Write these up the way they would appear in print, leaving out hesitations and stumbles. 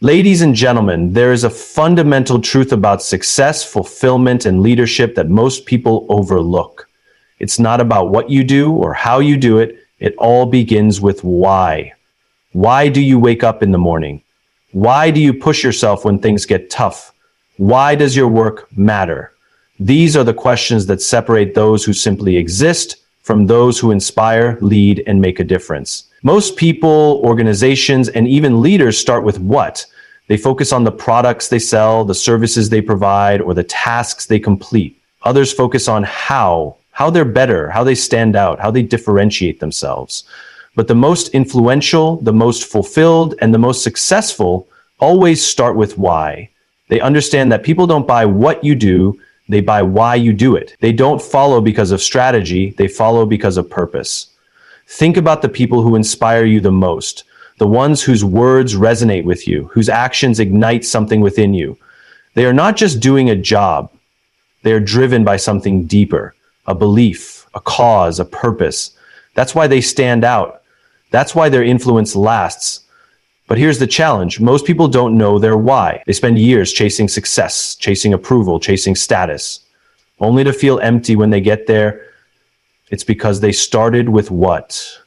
Ladies and gentlemen, there is a fundamental truth about success, fulfillment, and leadership that most people overlook. It's not about what you do or how you do it. It all begins with why. Why do you wake up in the morning? Why do you push yourself when things get tough? Why does your work matter? These are the questions that separate those who simply exist from those who inspire, lead, and make a difference. Most people, organizations, and even leaders start with what? They focus on the products they sell, the services they provide, or the tasks they complete. Others focus on how they're better, how they stand out, how they differentiate themselves. But the most influential, the most fulfilled, and the most successful always start with why. They understand that people don't buy what you do, they buy why you do it. They don't follow because of strategy, they follow because of purpose. Think about the people who inspire you the most, the ones whose words resonate with you, whose actions ignite something within you. They are not just doing a job, they are driven by something deeper, a belief, a cause, a purpose. That's why they stand out. That's why their influence lasts. But here's the challenge. Most people don't know their why. They spend years chasing success, chasing approval, chasing status, only to feel empty when they get there. It's because they started with what?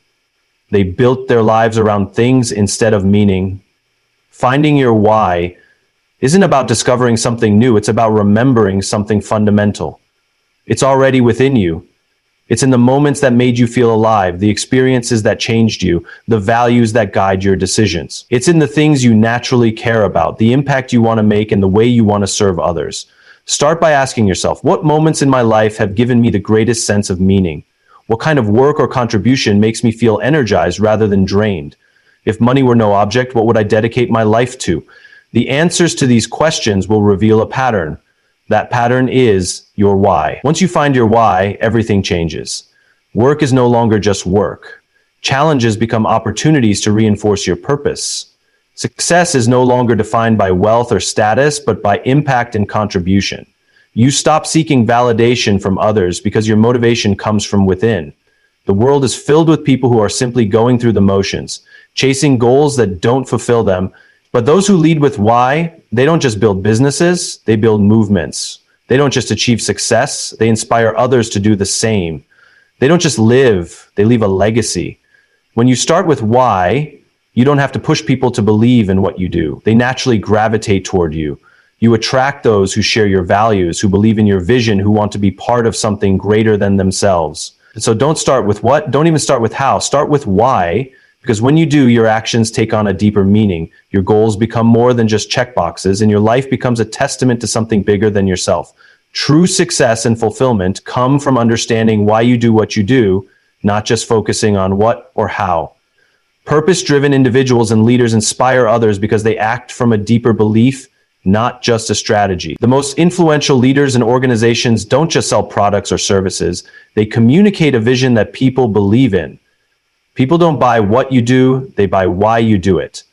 They built their lives around things instead of meaning. Finding your why isn't about discovering something new. It's about remembering something fundamental. It's already within you. It's in the moments that made you feel alive, the experiences that changed you, the values that guide your decisions. It's in the things you naturally care about, the impact you want to make, and the way you want to serve others. Start by asking yourself, what moments in my life have given me the greatest sense of meaning? What kind of work or contribution makes me feel energized rather than drained? If money were no object, what would I dedicate my life to? The answers to these questions will reveal a pattern. That pattern is your why. Once you find your why, everything changes. Work is no longer just work. Challenges become opportunities to reinforce your purpose. Success is no longer defined by wealth or status, but by impact and contribution. You stop seeking validation from others because your motivation comes from within. The world is filled with people who are simply going through the motions, chasing goals that don't fulfill them. But those who lead with why, they don't just build businesses, they build movements. They don't just achieve success, they inspire others to do the same. They don't just live, they leave a legacy. When you start with why, you don't have to push people to believe in what you do. They naturally gravitate toward you. You attract those who share your values, who believe in your vision, who want to be part of something greater than themselves. So don't start with what, don't even start with how, start with why. Because when you do, your actions take on a deeper meaning. Your goals become more than just checkboxes, and your life becomes a testament to something bigger than yourself. True success and fulfillment come from understanding why you do what you do, not just focusing on what or how. Purpose-driven individuals and leaders inspire others because they act from a deeper belief, not just a strategy. The most influential leaders and organizations don't just sell products or services. They communicate a vision that people believe in. People don't buy what you do, they buy why you do it.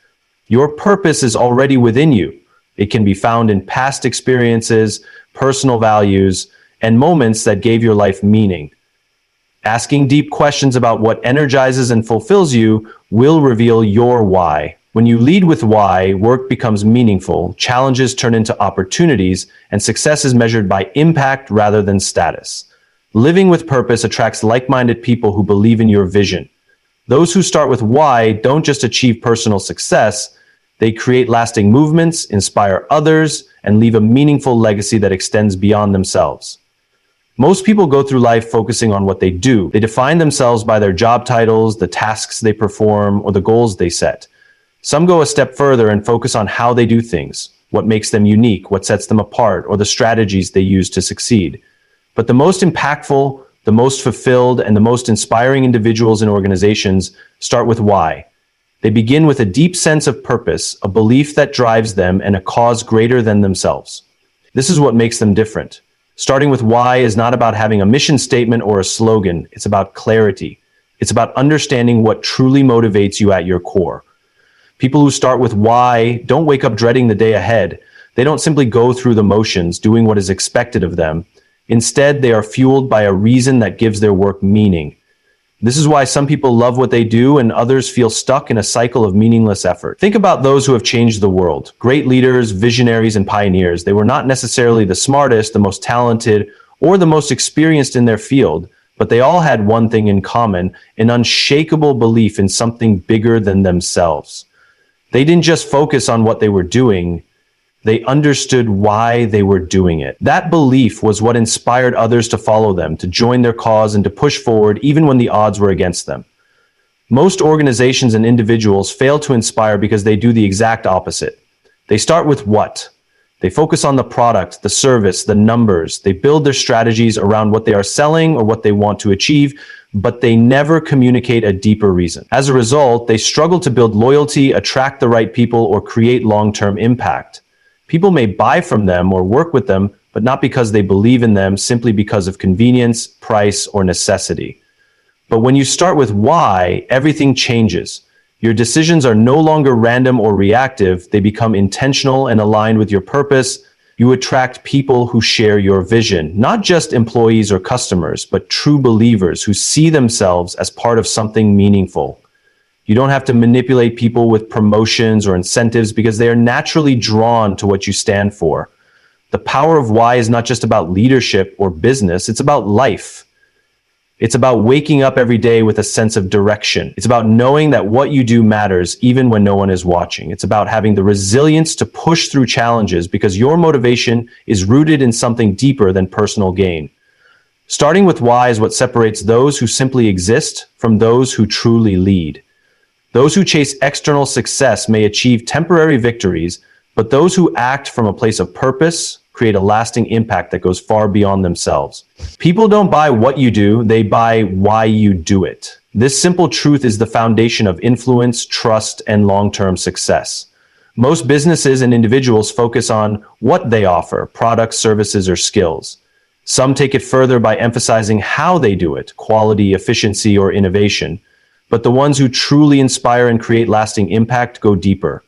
Your purpose is already within you. It can be found in past experiences, personal values, and moments that gave your life meaning. Asking deep questions about what energizes and fulfills you will reveal your why. When you lead with why, work becomes meaningful, challenges turn into opportunities, and success is measured by impact rather than status. Living with purpose attracts like-minded people who believe in your vision. Those who start with why don't just achieve personal success, they create lasting movements, inspire others, and leave a meaningful legacy that extends beyond themselves. Most people go through life focusing on what they do. They define themselves by their job titles, the tasks they perform, or the goals they set. Some go a step further and focus on how they do things, what makes them unique, what sets them apart, or the strategies they use to succeed. But the most impactful, the most fulfilled, and the most inspiring individuals and organizations start with why. They begin with a deep sense of purpose, a belief that drives them, and a cause greater than themselves. This is what makes them different. Starting with why is not about having a mission statement or a slogan. It's about clarity. It's about understanding what truly motivates you at your core. People who start with why don't wake up dreading the day ahead. They don't simply go through the motions, doing what is expected of them. Instead, they are fueled by a reason that gives their work meaning. This is why some people love what they do and others feel stuck in a cycle of meaningless effort. Think about those who have changed the world. Great leaders, visionaries, and pioneers. They were not necessarily the smartest, the most talented, or the most experienced in their field, but they all had one thing in common: an unshakable belief in something bigger than themselves. They didn't just focus on what they were doing, they understood why they were doing it. That belief was what inspired others to follow them, to join their cause, and to push forward even when the odds were against them. Most organizations and individuals fail to inspire because they do the exact opposite. They start with what? They focus on the product, the service, the numbers. They build their strategies around what they are selling or what they want to achieve, but they never communicate a deeper reason. As a result, they struggle to build loyalty, attract the right people, or create long-term impact. People may buy from them or work with them, but not because they believe in them, simply because of convenience, price, or necessity. But when you start with why, everything changes. Your decisions are no longer random or reactive. They become intentional and aligned with your purpose. You attract people who share your vision, not just employees or customers, but true believers who see themselves as part of something meaningful. You don't have to manipulate people with promotions or incentives because they are naturally drawn to what you stand for. The power of why is not just about leadership or business, it's about life. It's about waking up every day with a sense of direction. It's about knowing that what you do matters even when no one is watching. It's about having the resilience to push through challenges because your motivation is rooted in something deeper than personal gain. Starting with why is what separates those who simply exist from those who truly lead. Those who chase external success may achieve temporary victories, but those who act from a place of purpose create a lasting impact that goes far beyond themselves. People don't buy what you do, they buy why you do it. This simple truth is the foundation of influence, trust, and long-term success. Most businesses and individuals focus on what they offer, products, services, or skills. Some take it further by emphasizing how they do it, quality, efficiency, or innovation. But the ones who truly inspire and create lasting impact go deeper.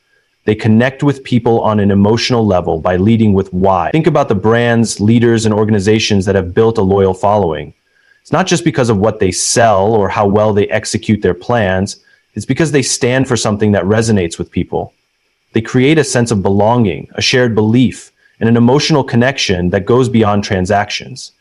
They connect with people on an emotional level by leading with why. Think about the brands, leaders, and organizations that have built a loyal following. It's not just because of what they sell or how well they execute their plans. It's because they stand for something that resonates with people. They create a sense of belonging, a shared belief, and an emotional connection that goes beyond transactions.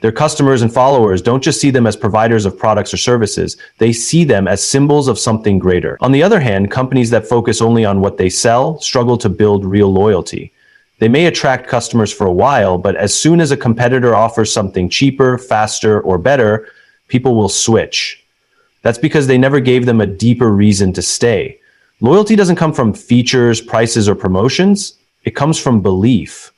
Their customers and followers don't just see them as providers of products or services, they see them as symbols of something greater. On the other hand, companies that focus only on what they sell struggle to build real loyalty. They may attract customers for a while, but as soon as a competitor offers something cheaper, faster, or better, people will switch. That's because they never gave them a deeper reason to stay. Loyalty doesn't come from features, prices, or promotions. It comes from belief.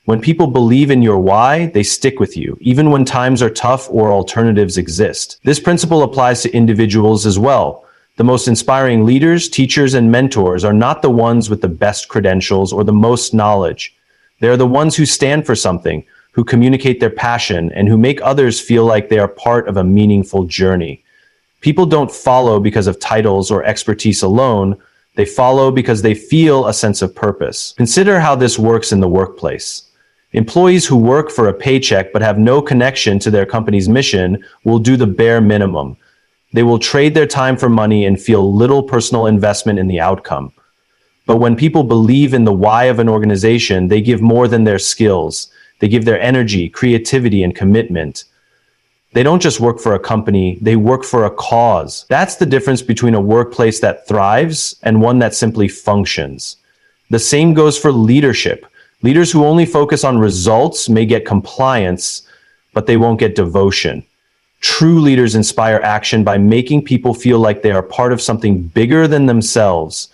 When people believe in your why, they stick with you, even when times are tough or alternatives exist. This principle applies to individuals as well. The most inspiring leaders, teachers, and mentors are not the ones with the best credentials or the most knowledge. They are the ones who stand for something, who communicate their passion, and who make others feel like they are part of a meaningful journey. People don't follow because of titles or expertise alone. They follow because they feel a sense of purpose. Consider how this works in the workplace. Employees who work for a paycheck but have no connection to their company's mission will do the bare minimum. They will trade their time for money and feel little personal investment in the outcome. But when people believe in the why of an organization, they give more than their skills. They give their energy, creativity, and commitment. They don't just work for a company, they work for a cause. That's the difference between a workplace that thrives and one that simply functions. The same goes for leadership. Leaders who only focus on results may get compliance, but they won't get devotion. True leaders inspire action by making people feel like they are part of something bigger than themselves.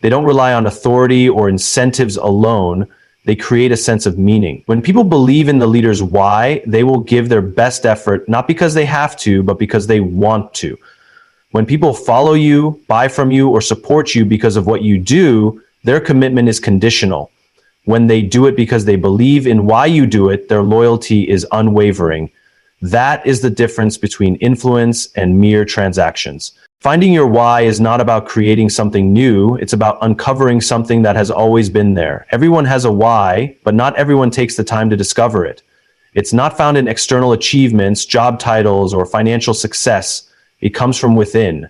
They don't rely on authority or incentives alone. They create a sense of meaning. When people believe in the leader's why, they will give their best effort, not because they have to, but because they want to. When people follow you, buy from you, or support you because of what you do, their commitment is conditional. When they do it because they believe in why you do it, their loyalty is unwavering. That is the difference between influence and mere transactions. Finding your why is not about creating something new, it's about uncovering something that has always been there. Everyone has a why, but not everyone takes the time to discover it. It's not found in external achievements, job titles, or financial success. It comes from within.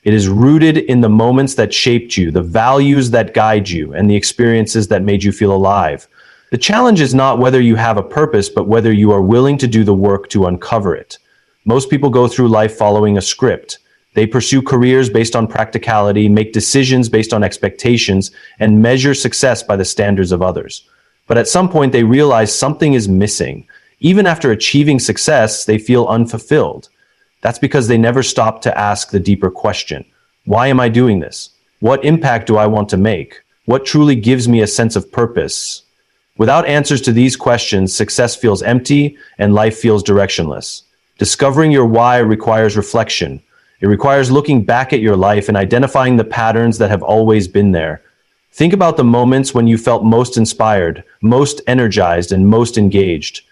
It is rooted in the moments that shaped you, the values that guide you, and the experiences that made you feel alive. The challenge is not whether you have a purpose, but whether you are willing to do the work to uncover it. Most people go through life following a script. They pursue careers based on practicality, make decisions based on expectations, and measure success by the standards of others. But at some point, they realize something is missing. Even after achieving success, they feel unfulfilled. That's because they never stop to ask the deeper question. Why am I doing this? What impact do I want to make? What truly gives me a sense of purpose? Without answers to these questions, success feels empty and life feels directionless. Discovering your why requires reflection. It requires looking back at your life and identifying the patterns that have always been there. Think about the moments when you felt most inspired, most energized, and most engaged.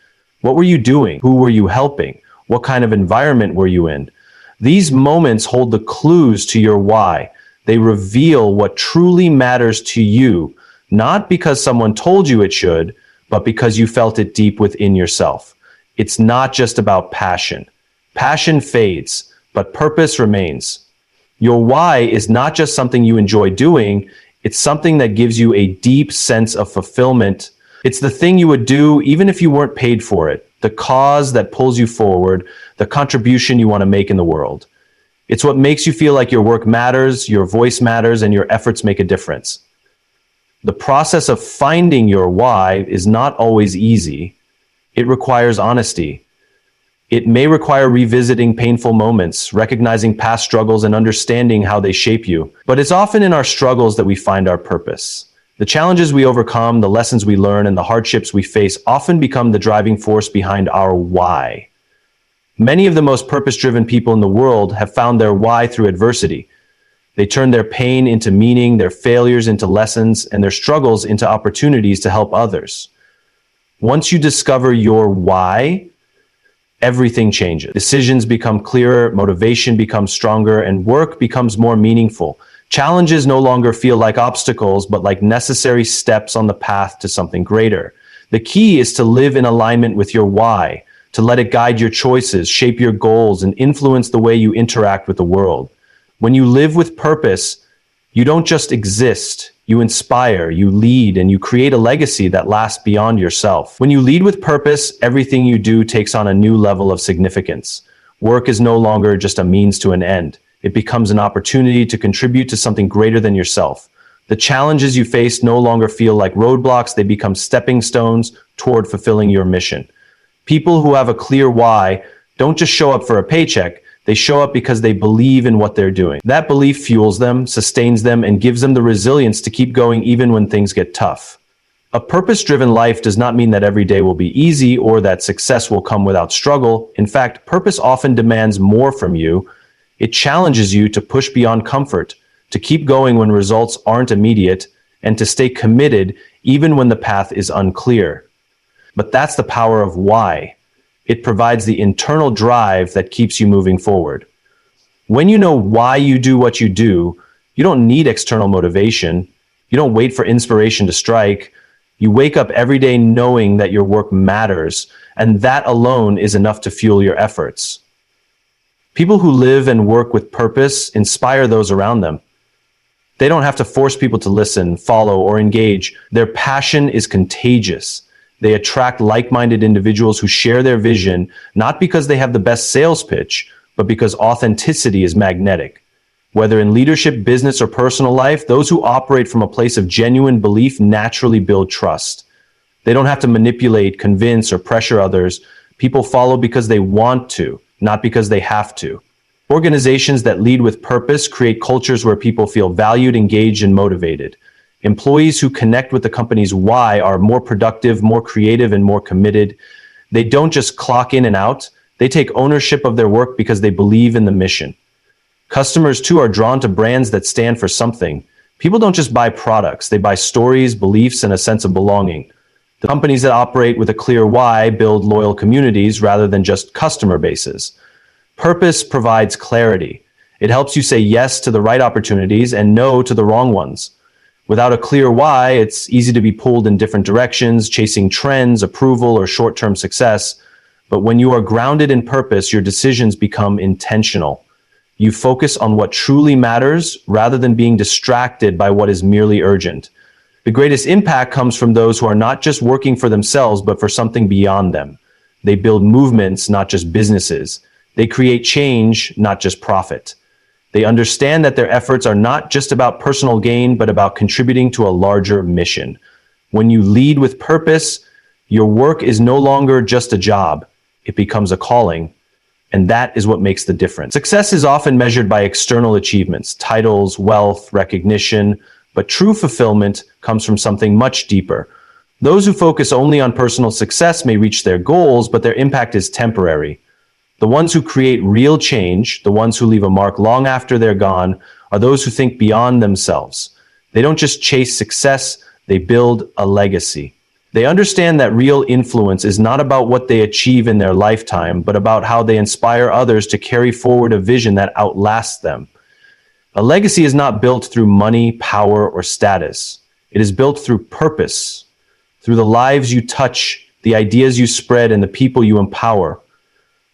What were you doing? Who were you helping? What kind of environment were you in? These moments hold the clues to your why. They reveal what truly matters to you, not because someone told you it should, but because you felt it deep within yourself. It's not just about passion. Passion fades, but purpose remains. Your why is not just something you enjoy doing, it's something that gives you a deep sense of fulfillment. It's the thing you would do even if you weren't paid for it, the cause that pulls you forward, the contribution you want to make in the world. It's what makes you feel like your work matters, your voice matters, and your efforts make a difference. The process of finding your why is not always easy. It requires honesty. It may require revisiting painful moments, recognizing past struggles, and understanding how they shape you. But it's often in our struggles that we find our purpose. The challenges we overcome, the lessons we learn, and the hardships we face often become the driving force behind our why. Many of the most purpose-driven people in the world have found their why through adversity. They turn their pain into meaning, their failures into lessons, and their struggles into opportunities to help others. Once you discover your why, everything changes. Decisions become clearer, motivation becomes stronger, and work becomes more meaningful. Challenges no longer feel like obstacles, but like necessary steps on the path to something greater. The key is to live in alignment with your why, to let it guide your choices, shape your goals, and influence the way you interact with the world. When you live with purpose, you don't just exist, you inspire, you lead, and you create a legacy that lasts beyond yourself. When you lead with purpose, everything you do takes on a new level of significance. Work is no longer just a means to an end. It becomes an opportunity to contribute to something greater than yourself. The challenges you face no longer feel like roadblocks, they become stepping stones toward fulfilling your mission. People who have a clear why don't just show up for a paycheck, they show up because they believe in what they're doing. That belief fuels them, sustains them, and gives them the resilience to keep going even when things get tough. A purpose-driven life does not mean that every day will be easy or that success will come without struggle. In fact, purpose often demands more from you. It challenges you to push beyond comfort, to keep going when results aren't immediate, and to stay committed even when the path is unclear. But that's the power of why. It provides the internal drive that keeps you moving forward. When you know why you do what you do, you don't need external motivation. You don't wait for inspiration to strike. You wake up every day knowing that your work matters, and that alone is enough to fuel your efforts. People who live and work with purpose inspire those around them. They don't have to force people to listen, follow, or engage. Their passion is contagious. They attract like-minded individuals who share their vision, not because they have the best sales pitch, but because authenticity is magnetic. Whether in leadership, business, or personal life, those who operate from a place of genuine belief naturally build trust. They don't have to manipulate, convince, or pressure others. People follow because they want to, not because they have to. Organizations that lead with purpose create cultures where people feel valued, engaged, and motivated. Employees who connect with the company's why are more productive, more creative, and more committed. They don't just clock in and out. They take ownership of their work because they believe in the mission. Customers, too, are drawn to brands that stand for something. People don't just buy products. They buy stories, beliefs, and a sense of belonging. The companies that operate with a clear why build loyal communities rather than just customer bases. Purpose provides clarity. It helps you say yes to the right opportunities and no to the wrong ones. Without a clear why, it's easy to be pulled in different directions, chasing trends, approval, or short-term success. But when you are grounded in purpose, your decisions become intentional. You focus on what truly matters rather than being distracted by what is merely urgent. The greatest impact comes from those who are not just working for themselves, but for something beyond them. They build movements, not just businesses. They create change, not just profit. They understand that their efforts are not just about personal gain, but about contributing to a larger mission. When you lead with purpose, your work is no longer just a job. It becomes a calling. And that is what makes the difference. Success is often measured by external achievements, titles, wealth, recognition, but true fulfillment comes from something much deeper. Those who focus only on personal success may reach their goals, but their impact is temporary. The ones who create real change, the ones who leave a mark long after they're gone, are those who think beyond themselves. They don't just chase success, they build a legacy. They understand that real influence is not about what they achieve in their lifetime, but about how they inspire others to carry forward a vision that outlasts them. A legacy is not built through money, power, or status. It is built through purpose, through the lives you touch, the ideas you spread, and the people you empower.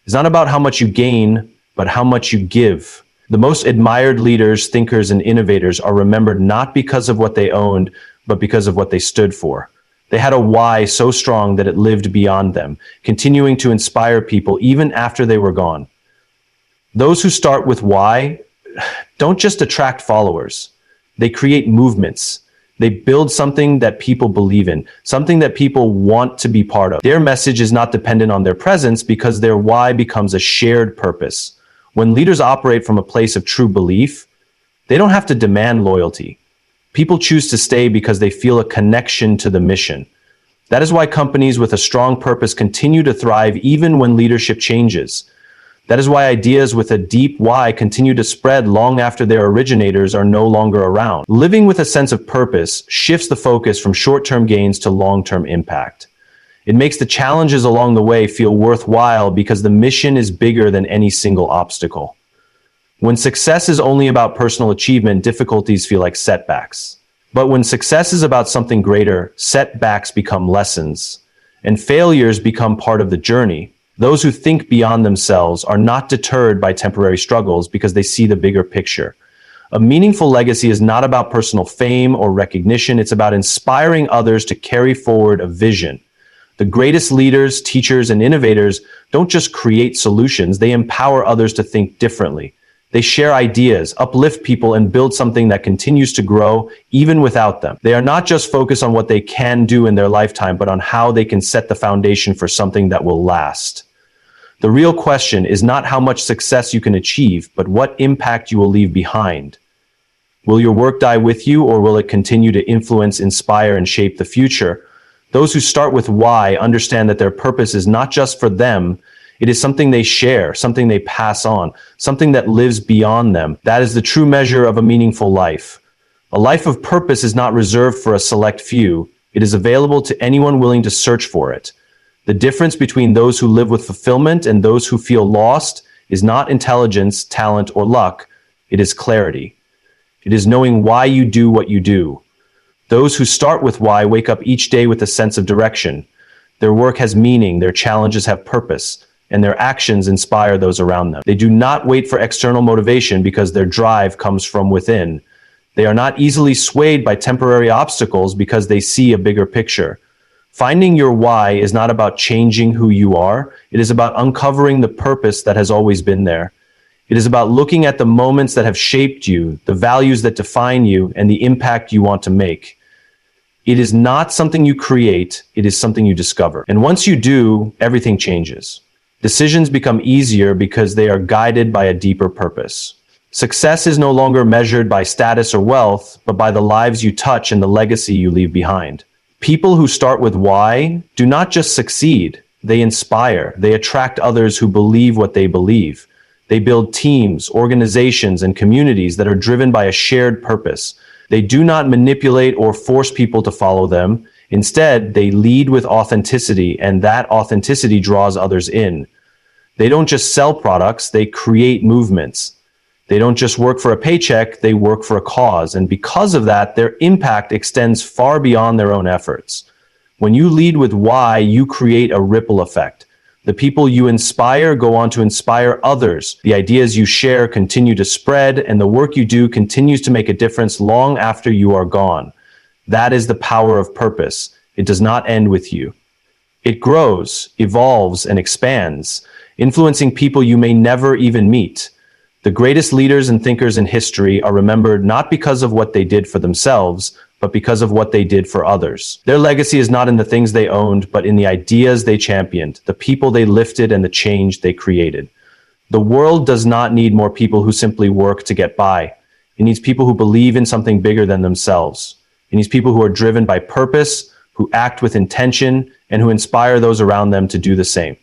It's not about how much you gain, but how much you give. The most admired leaders, thinkers, and innovators are remembered not because of what they owned, but because of what they stood for. They had a why so strong that it lived beyond them, continuing to inspire people even after they were gone. Those who start with why don't just attract followers. They create movements. They build something that people believe in, something that people want to be part of. Their message is not dependent on their presence because their why becomes a shared purpose. When leaders operate from a place of true belief, they don't have to demand loyalty. People choose to stay because they feel a connection to the mission. That is why companies with a strong purpose continue to thrive even when leadership changes. That is why ideas with a deep why continue to spread long after their originators are no longer around. Living with a sense of purpose shifts the focus from short-term gains to long-term impact. It makes the challenges along the way feel worthwhile because the mission is bigger than any single obstacle. When success is only about personal achievement, difficulties feel like setbacks. But when success is about something greater, setbacks become lessons, and failures become part of the journey. Those who think beyond themselves are not deterred by temporary struggles because they see the bigger picture. A meaningful legacy is not about personal fame or recognition. It's about inspiring others to carry forward a vision. The greatest leaders, teachers, and innovators don't just create solutions. They empower others to think differently. They share ideas, uplift people, and build something that continues to grow even without them. They are not just focused on what they can do in their lifetime, but on how they can set the foundation for something that will last. The real question is not how much success you can achieve, but what impact you will leave behind. Will your work die with you, or will it continue to influence, inspire, and shape the future? Those who start with why understand that their purpose is not just for them. It is something they share, something they pass on, something that lives beyond them. That is the true measure of a meaningful life. A life of purpose is not reserved for a select few. It is available to anyone willing to search for it. The difference between those who live with fulfillment and those who feel lost is not intelligence, talent, or luck. It is clarity. It is knowing why you do what you do. Those who start with why wake up each day with a sense of direction. Their work has meaning, their challenges have purpose, and their actions inspire those around them. They do not wait for external motivation because their drive comes from within. They are not easily swayed by temporary obstacles because they see a bigger picture. Finding your why is not about changing who you are. It is about uncovering the purpose that has always been there. It is about looking at the moments that have shaped you, the values that define you, and the impact you want to make. It is not something you create, it is something you discover. And once you do, everything changes. Decisions become easier because they are guided by a deeper purpose. Success is no longer measured by status or wealth, but by the lives you touch and the legacy you leave behind. People who start with why do not just succeed, they inspire. They attract others who believe what they believe. They build teams, organizations, and communities that are driven by a shared purpose. They do not manipulate or force people to follow them. Instead, they lead with authenticity, and that authenticity draws others in. They don't just sell products, they create movements. They don't just work for a paycheck, they work for a cause. And because of that, their impact extends far beyond their own efforts. When you lead with why, you create a ripple effect. The people you inspire go on to inspire others. The ideas you share continue to spread, and the work you do continues to make a difference long after you are gone. That is the power of purpose. It does not end with you. It grows, evolves, and expands, influencing people you may never even meet. The greatest leaders and thinkers in history are remembered not because of what they did for themselves, but because of what they did for others. Their legacy is not in the things they owned, but in the ideas they championed, the people they lifted, and the change they created. The world does not need more people who simply work to get by. It needs people who believe in something bigger than themselves. It needs people who are driven by purpose, who act with intention, and who inspire those around them to do the same.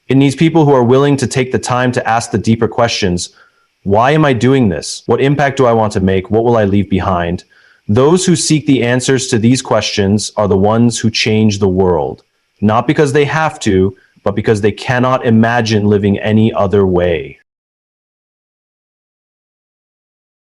It needs people who are willing to take the time to ask the deeper questions. Why am I doing this? What impact do I want to make? What will I leave behind? Those who seek the answers to these questions are the ones who change the world, not because they have to, but because they cannot imagine living any other way.